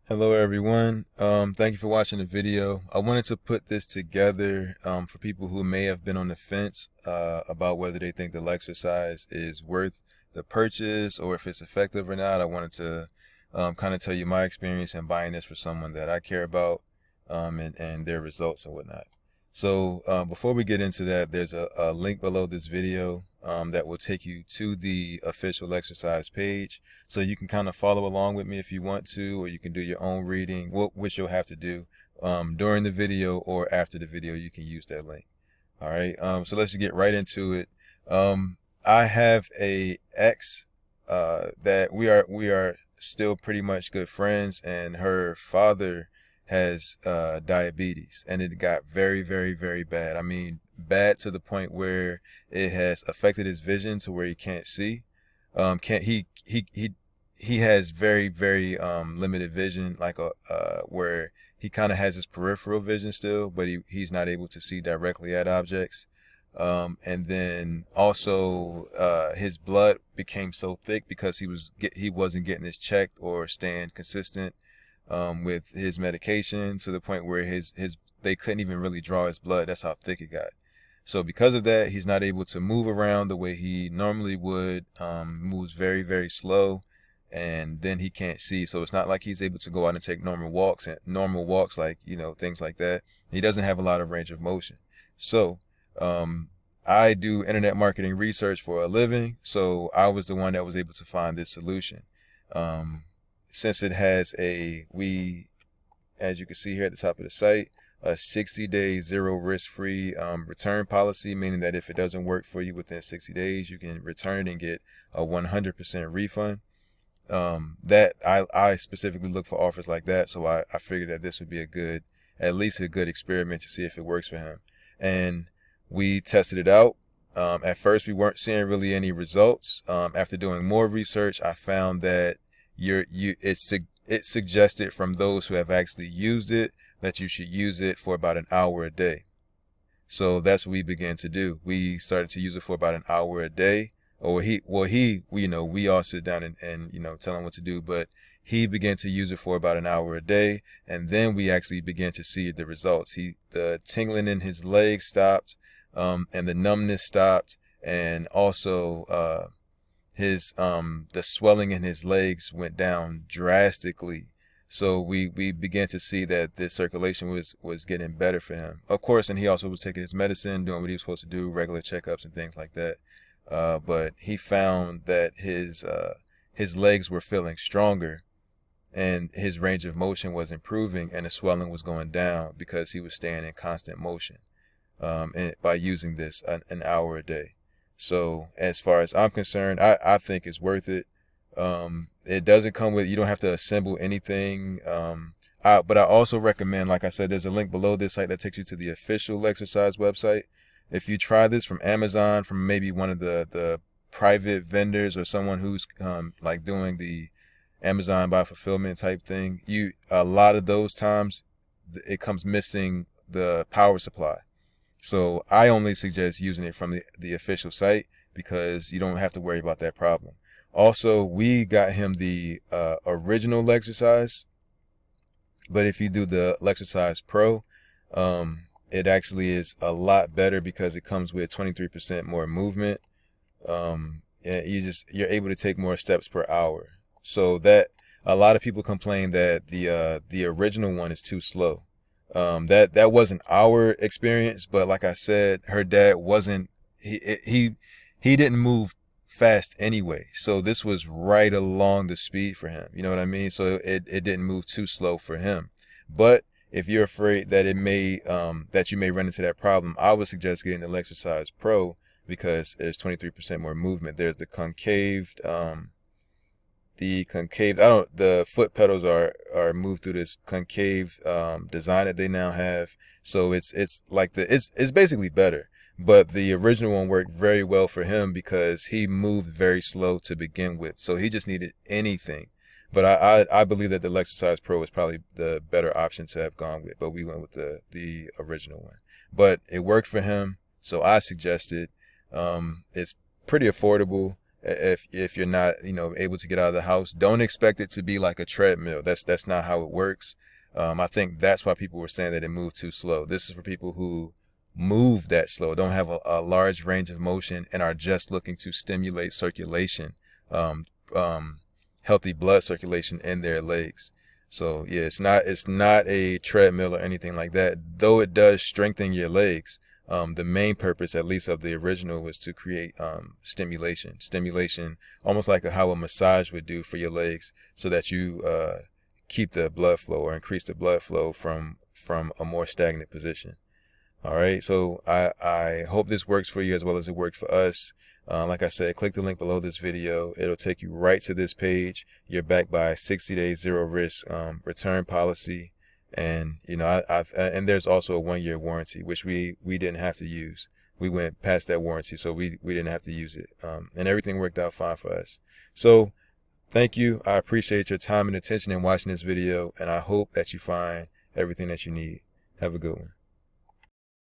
Hello everyone. Thank you for watching the video. I wanted to put this together for people who may have been on the fence about whether they think the Legxercise is worth the purchase or if it's effective or not. I wanted to kind of tell you my experience in buying this for someone that I care about and their results and whatnot. So before we get into that, there's a link below this video that will take you to the official Legxercise page. So you can kind of follow along with me if you want to, or you can do your own reading, which you'll have to do during the video or after the video. You can use that link. All right. So let's just get right into it. I have a ex that we are still pretty much good friends, and her father has diabetes, and it got very, very, very bad. I mean, bad to the point where it has affected his vision to where he can't see. Can't he has very, very limited vision, like where he kind of has his peripheral vision still, but he's not able to see directly at objects. And then also his blood became so thick because he wasn't getting this checked or staying consistent with his medication, to the point where his they couldn't even really draw his blood. That's how thick it got. So because of that, he's not able to move around the way he normally would. Moves very, very slow, and then he can't see. So it's not like he's able to go out and take normal walks, like, things like that. He doesn't have a lot of range of motion. So I do internet marketing research for a living. So I was the one that was able to find this solution. Since it has as you can see here at the top of the site, a 60-day zero risk-free return policy, meaning that if it doesn't work for you within 60 days, you can return it and get a 100% refund. That I specifically look for offers like that, so I figured that this would be at least a good experiment to see if it works for him. And we tested it out. At first, we weren't seeing really any results. After doing more research, I found that it suggested from those who have actually used it that you should use it for about an hour a day. So that's what we began to do. We started to use it for about an hour a day. Or we all sit down and tell him what to do, but he began to use it for about an hour a day, and then we actually began to see the results. The tingling in his legs stopped, and the numbness stopped, and also the swelling in his legs went down drastically. So we began to see that the circulation was getting better for him, of course, and he also was taking his medicine, doing what he was supposed to do, regular checkups and things like that. But he found that his legs were feeling stronger, and his range of motion was improving, and the swelling was going down because he was staying in constant motion and by using this an hour a day. So as far as I'm concerned, I think it's worth it. It doesn't come with, you don't have to assemble anything. But I also recommend, like I said, there's a link below this site that takes you to the official Legxercise website. If you try this from Amazon, from maybe one of the private vendors, or someone who's like doing the Amazon by fulfillment type thing, a lot of those times it comes missing the power supply. So I only suggest using it from the official site, because you don't have to worry about that problem. Also, we got him the original Legxercise, but if you do the Legxercise Pro, it actually is a lot better because it comes with 23% more movement. And you're able to take more steps per hour. So that a lot of people complain that the original one is too slow. That wasn't our experience, but like I said, her dad wasn't, he didn't move fast anyway. So this was right along the speed for him. You know what I mean? So it didn't move too slow for him. But if you're afraid that that you may run into that problem, I would suggest getting the Legxercise Pro, because there's 23% more movement. There's the concaved, the foot pedals are moved through this concave design that they now have. So it's basically better. But the original one worked very well for him because he moved very slow to begin with. So he just needed anything. But I believe that the Legxercise Pro is probably the better option to have gone with. But we went with the original one. But it worked for him, so I suggest it. It's pretty affordable. if you're not, able to get out of the house. Don't expect it to be like a treadmill. That's not how it works. I think that's why people were saying that it moved too slow. This is for people who move that slow, don't have a large range of motion, and are just looking to stimulate circulation, healthy blood circulation in their legs. So yeah, it's not a treadmill or anything like that, though it does strengthen your legs. The main purpose, at least of the original, was to create stimulation, almost like how a massage would do for your legs, so that you keep the blood flow, or increase the blood flow from a more stagnant position. All right, so I hope this works for you as well as it worked for us. Like I said, click the link below this video. It'll take you right to this page. You're backed by 60 days zero risk return policy, and and there's also a 1-year warranty, which we didn't have to use. We went past that warranty, so we didn't have to use it, and everything worked out fine for us. So thank you. I appreciate your time and attention in watching this video, and I hope that you find everything that you need. Have a good one.